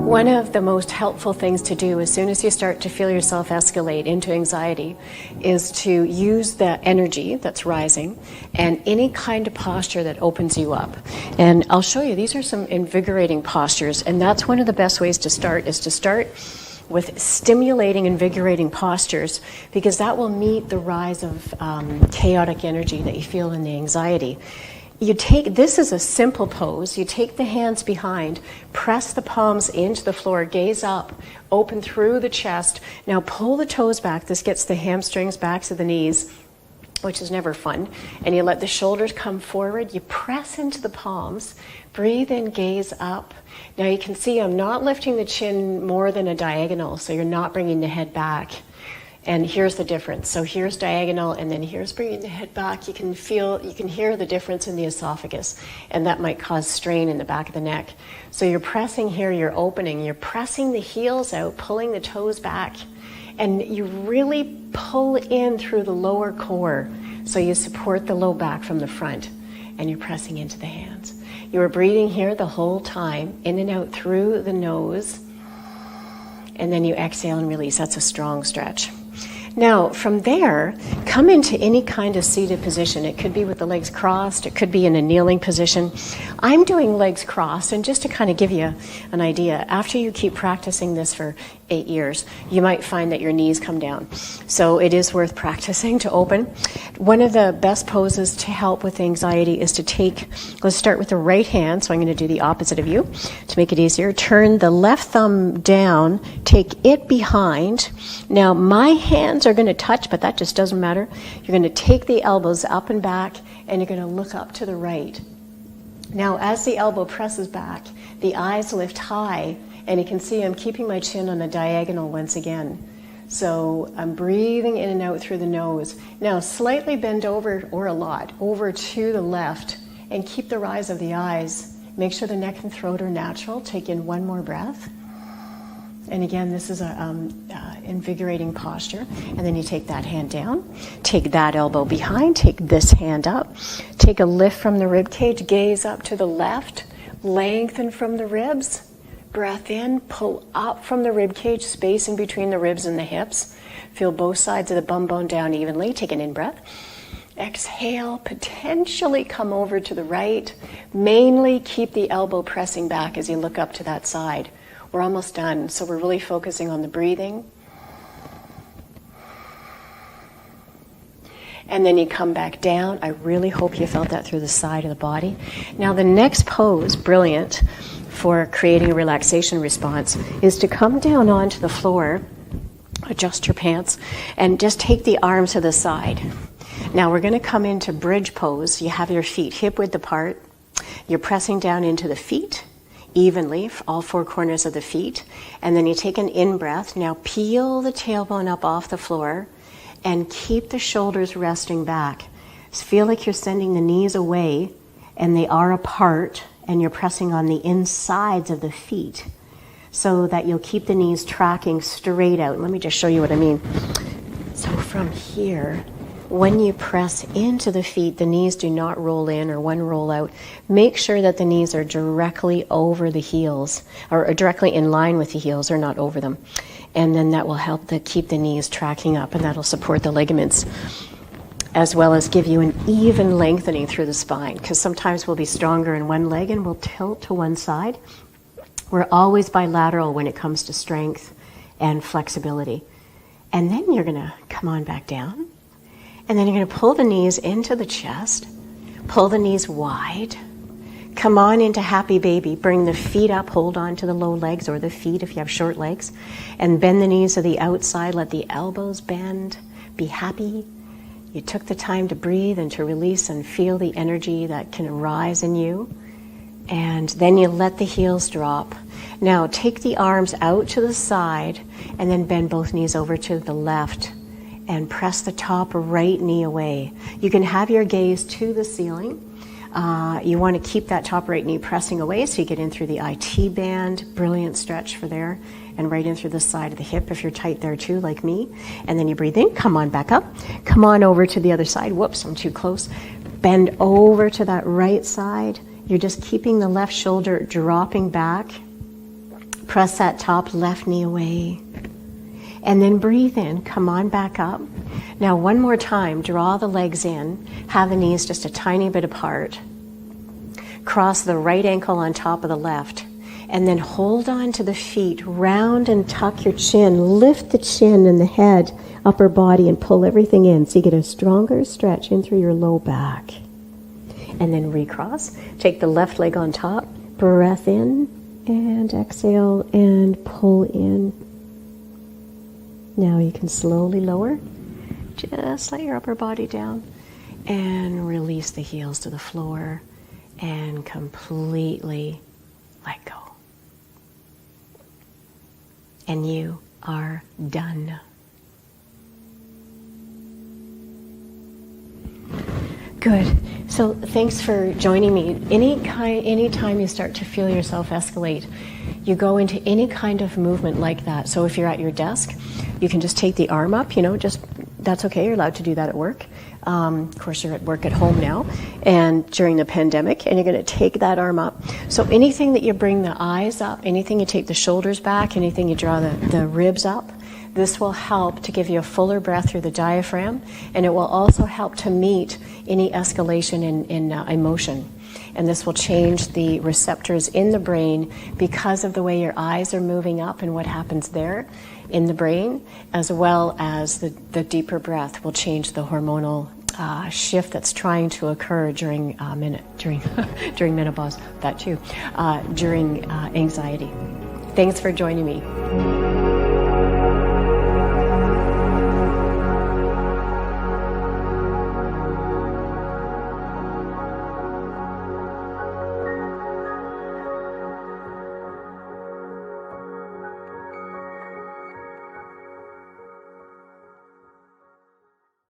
One of the most helpful things to do as soon as you start to feel yourself escalate into anxiety is to use the energy that's rising and any kind of posture that opens you up. And I'll show you, these are some invigorating postures, and that's one of the best ways to start, is to start with stimulating, invigorating postures, because that will meet the rise of chaotic energy that you feel in the anxiety. This is a simple pose. You take the hands behind, press the palms into the floor, gaze up, open through the chest. Now pull the toes back. This gets the hamstrings, backs of the knees, which is never fun. And you let the shoulders come forward. You press into the palms, breathe in, gaze up. Now you can see I'm not lifting the chin more than a diagonal, so you're not bringing the head back. And here's the difference. So here's diagonal, and then here's bringing the head back. You can hear the difference in the esophagus, and that might cause strain in the back of the neck. So you're pressing here, you're opening, you're pressing the heels out, pulling the toes back, and you really pull in through the lower core. So you support the low back from the front, and you're pressing into the hands. You are breathing here the whole time, in and out through the nose, and then you exhale and release. That's a strong stretch. Now, from there, come into any kind of seated position. It could be with the legs crossed. It could be in a kneeling position. I'm doing legs crossed, and just to kind of give you an idea, after you keep practicing this for 8 years, you might find that your knees come down. So it is worth practicing to open. One of the best poses to help with anxiety is to let's start with the right hand. So I'm going to do the opposite of you to make it easier. Turn the left thumb down, take it behind. Now my hands are going to touch, but that just doesn't matter. You're going to take the elbows up and back, and you're going to look up to the right. Now as the elbow presses back, the eyes lift high, and you can see I'm keeping my chin on a diagonal once again. So I'm breathing in and out through the nose. Now slightly bend over, or a lot, over to the left, and keep the rise of the eyes. Make sure the neck and throat are natural. Take in one more breath. And again, this is a invigorating posture. And then you take that hand down, take that elbow behind, take this hand up, take a lift from the rib cage, gaze up to the left, lengthen from the ribs, breath in, pull up from the rib cage, space in between the ribs and the hips. Feel both sides of the bum bone down evenly. Take an in-breath. Exhale, potentially come over to the right. Mainly keep the elbow pressing back as you look up to that side. We're almost done, so we're really focusing on the breathing. And then you come back down. I really hope you felt that through the side of the body. Now the next pose, brilliant for creating a relaxation response, is to come down onto the floor, adjust your pants, and just take the arms to the side. Now we're going to come into bridge pose. You have your feet hip width apart. You're pressing down into the feet evenly, all four corners of the feet, and then you take an in-breath. Now peel the tailbone up off the floor and keep the shoulders resting back. Feel like you're sending the knees away, and they are apart, and you're pressing on the insides of the feet so that you'll keep the knees tracking straight out. Let me just show you what I mean. So from here, when you press into the feet, the knees do not roll in or one roll out. Make sure that the knees are directly over the heels, or directly in line with the heels, or not over them. And then that will help to keep the knees tracking up, and that'll support the ligaments, as well as give you an even lengthening through the spine, because sometimes we'll be stronger in one leg and we'll tilt to one side. We're always bilateral when it comes to strength and flexibility. And then you're going to come on back down. And then you're going to pull the knees into the chest, pull the knees wide, come on into happy baby, bring the feet up, hold on to the low legs or the feet if you have short legs, and bend the knees to the outside, let the elbows bend, be happy. You took the time to breathe and to release and feel the energy that can arise in you. And then you let the heels drop. Now take the arms out to the side and then bend both knees over to the left and press the top right knee away. You can have your gaze to the ceiling. You want to keep that top right knee pressing away so you get in through the IT band. Brilliant stretch for there. And right in through the side of the hip if you're tight there too, like me. And then you breathe in, come on back up. Come on over to the other side. Whoops, I'm too close. Bend over to that right side. You're just keeping the left shoulder dropping back. Press that top left knee away. And then breathe in, come on back up. Now one more time, draw the legs in, have the knees just a tiny bit apart. Cross the right ankle on top of the left. And then hold on to the feet, round and tuck your chin, lift the chin and the head, upper body, and pull everything in so you get a stronger stretch in through your low back. And then recross, take the left leg on top, breath in, and exhale and pull in. Now you can slowly lower, just let your upper body down, and release the heels to the floor, and completely let go. And you are done. Good. So thanks for joining me. Anytime you start to feel yourself escalate, you go into any kind of movement like that. So if you're at your desk, you can just take the arm up, that's okay, you're allowed to do that at work. Of course, you're at work at home now and during the pandemic, and you're going to take that arm up. So anything that you bring the eyes up, anything you take the shoulders back, anything you draw the ribs up, this will help to give you a fuller breath through the diaphragm, and it will also help to meet any escalation in emotion. And this will change the receptors in the brain because of the way your eyes are moving up and what happens there in the brain, as well as the deeper breath will change the hormonal shift that's trying to occur during during menopause, that too, during anxiety. Thanks for joining me.